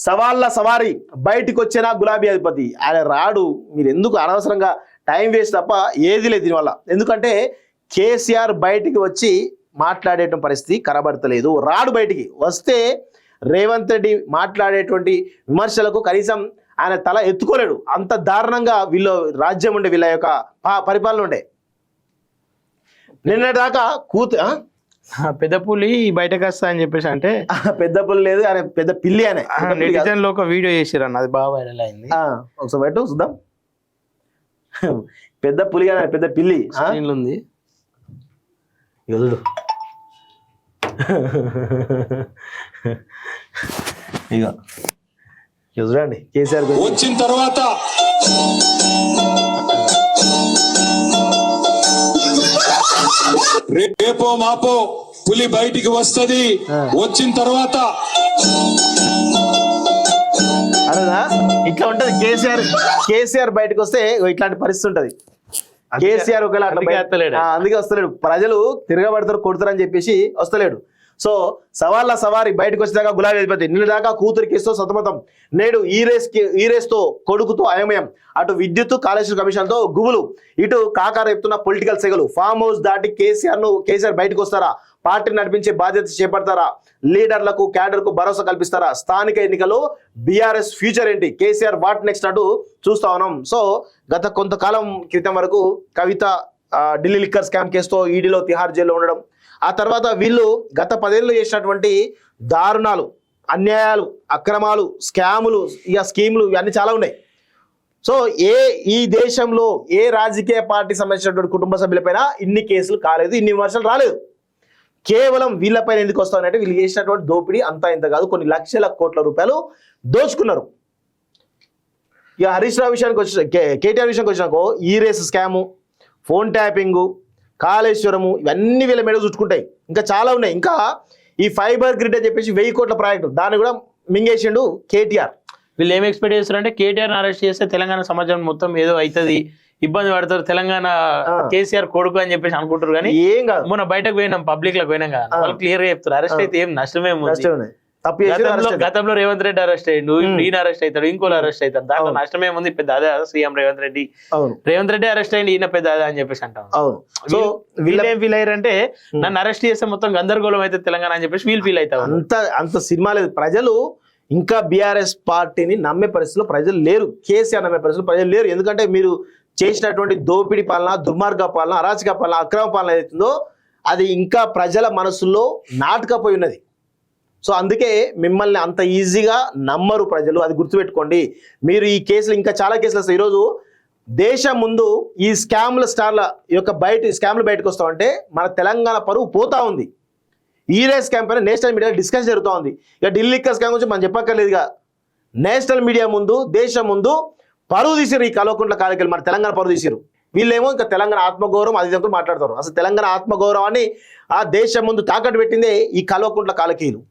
సవాళ్ళ సవారీ బయటికి వచ్చిన గులాబీ అధిపతి ఆయన రాడు. మీరు ఎందుకు అనవసరంగా టైం వేస్ట్ తప్ప ఏది లేదు దీనివల్ల. ఎందుకంటే కేసీఆర్ బయటికి వచ్చి మాట్లాడేటువంటి పరిస్థితి కనబడతలేదు. రాడు. బయటికి వస్తే రేవంత్ రెడ్డి మాట్లాడేటువంటి విమర్శలకు కనీసం ఆయన తల ఎత్తుకోలేడు. అంత దారుణంగా వీళ్ళు రాజ్యం ఉండే, వీళ్ళ యొక్క పరిపాలన ఉండే. నిన్నటిదాకా పెద్ద పులి బయటకు వస్తా అని చెప్పేసి అంటే పెద్ద పులి లేదు, ఆయన పెద్ద పిల్లి. అనే నెటిజన్ లో ఒక వీడియో చేసిరన్న, అది బాగా వైరల్ అయింది. ఒకసారి బయట చూద్దాం. పెద్ద పులి కానీ పెద్ద పిల్లి ఉంది. ఎదుడు ఇక చూడండి. కేసీఆర్ వచ్చిన తర్వాత రేపో మాపో పులి బయటికి వస్తది. వచ్చిన తర్వాత అలా ఇట్లా ఉంటది. కేసీఆర్ బయటకు వస్తే ఇట్లాంటి పరిస్థితి ఉంటది. కేసీఆర్ ఒకవేళ అందుకే వస్తలేడు. ప్రజలు తిరగబడతారు, కొడతారు అని చెప్పేసి వస్తలేడు. సో సవాళ్ళ సవారీ బయటకు వచ్చేదాకా గులాబీ అధిపతి, నిన్న దాకా కూతురి కేసుతో సతమతం, నేడు ఈ రేస్తో కొడుకుతో అయమయం. అటు విద్యుత్ కాళేశ్వరం కమిషన్తో గుబులు, ఇటు కాకా రేపుతున్న పొలిటికల్ సెగలు. ఫామ్ హౌస్ దాటి కేసీఆర్ బయటకు వస్తారా? పార్టీని నడిపించే బాధ్యత చేపడతారా? లీడర్లకు క్యాడర్కు భరోసా కల్పిస్తారా? స్థానిక ఎన్నికల్లో బీఆర్ఎస్ ఫ్యూచర్ ఏంటి? కేసీఆర్ వాట్ నెక్స్ట్ అంటూ చూస్తా ఉన్నాం. సో గత కొంతకాలం క్రితం వరకు కవిత ఢిల్లీ లిక్కర్ స్కామ్ కేసుతో ఈడీలో తిహార్ జైల్లో ఉండడం, ఆ తర్వాత వీళ్ళు గత 10 ఏళ్ళు చేసినటువంటి దారుణాలు, అన్యాయాలు, అక్రమాలు, స్కాములు, ఇక స్కీములు ఇవన్నీ చాలా ఉన్నాయి. సో ఈ దేశంలో ఏ రాజకీయ పార్టీ సంబంధించినటువంటి కుటుంబ సభ్యులపైన ఇన్ని కేసులు కాలేదు, ఇన్ని విమర్శలు రాలేదు. కేవలం వీళ్ళపైన ఎందుకు వస్తానంటే వీళ్ళు చేసినటువంటి దోపిడీ అంతా ఇంత కాదు, కొన్ని లక్షల కోట్ల రూపాయలు దోచుకున్నారు. ఇక హరీష్ రావు విషయానికి వచ్చి కేటీఆర్ విషయానికి వచ్చినాకో ఈ race scam, phone tapping, Kaleshwaram, ఇవన్నీ వీళ్ళ మీద చుట్టుకుంటాయి. ఇంకా చాలా ఉన్నాయి. ఇంకా ఈ ఫైబర్ గ్రిడ్ అని చెప్పేసి 1000 కోట్ల ప్రాజెక్టు, దాన్ని కూడా మింగేసిండు కేటీఆర్. వీళ్ళు ఏం ఎక్స్పెక్ట్ చేస్తారంటే కేటీఆర్ అరెస్ట్ చేస్తే తెలంగాణ సమాజం మొత్తం ఏదో అవుతుంది, ఇబ్బంది పడతారు, తెలంగాణ కేసీఆర్ కొడుకు అని చెప్పేసి అనుకుంటారు. కానీ ఏం కాదు. మొన్న బయటకు పోయినాం, పబ్లిక్ లకు పోయినాం కదా, వాళ్ళు క్లియర్ గా చెప్తారు అరెస్ట్ అయితే ఏం నష్టమేముంది. గతంలో రేవంత్ రెడ్డి అరెస్ట్ అయ్యిండు, ఈయన అరెస్ట్ అవుతాడు, ఇంకోళ్ళు అరెస్ట్ అవుతారు, దాంట్లో నష్టమేముంది? పెద్ద అదే సీఎం రేవంత్ రెడ్డి అరెస్ట్ అయ్యింది, ఈయన పెద్ద అదే అని చెప్పేసి అంటాం. సో వీళ్ళు ఏం ఫీల్ అయ్యారంటే నన్ను అరెస్ట్ చేస్తే మొత్తం గందరగోళం అయితే తెలంగాణ అని చెప్పేసి వీళ్ళు ఫీల్ అవుతారు. అంత సినిమా లేదు. ప్రజలు ఇంకా బీఆర్ఎస్ పార్టీని నమ్మే పరిస్థితిలో ప్రజలు లేరు, కేసీఆర్ నమ్మే పరిస్థితిలో ప్రజలు లేరు. ఎందుకంటే మీరు చేసినటువంటి దోపిడీ పాలన, దుర్మార్గ పాలన, అరాచక పాలన, అక్రమ పాలన ఏదైతుందో అది ఇంకా ప్రజల మనసుల్లో నాటుకపోయి ఉన్నది. సో అందుకే మిమ్మల్ని అంత ఈజీగా నమ్మరు ప్రజలు, అది గుర్తుపెట్టుకోండి. మీరు ఈ కేసులు ఇంకా చాలా కేసులు వస్తాయి. ఈరోజు దేశం ముందు ఈ స్కామ్ల స్టార్ల యొక్క స్కామ్లు బయటకు వస్తామంటే మన తెలంగాణ పరువు పోతా ఉంది. ఈ రేస్ స్కామ్ పైన నేషనల్ మీడియా డిస్కస్ జరుగుతూ ఉంది. ఇక ఢిల్లీ లిక్కర్ స్కామ్ గురించి మనం చెప్పక్కర్లేదుగా. నేషనల్ మీడియా ముందు, దేశం ముందు పరువు తీసిరు ఈ కల్వకుంట్ల కాలకెళ్ళి, మన తెలంగాణ పరువు తీసిరు. వీళ్ళేమో ఇంకా తెలంగాణ ఆత్మగౌరవం అది మాట్లాడతారు. అసలు తెలంగాణ ఆత్మగౌరవాన్ని ఆ దేశం ముందు తాకట్టు పెట్టిందే ఈ కల్వకుంట్ల కాలకీయులు.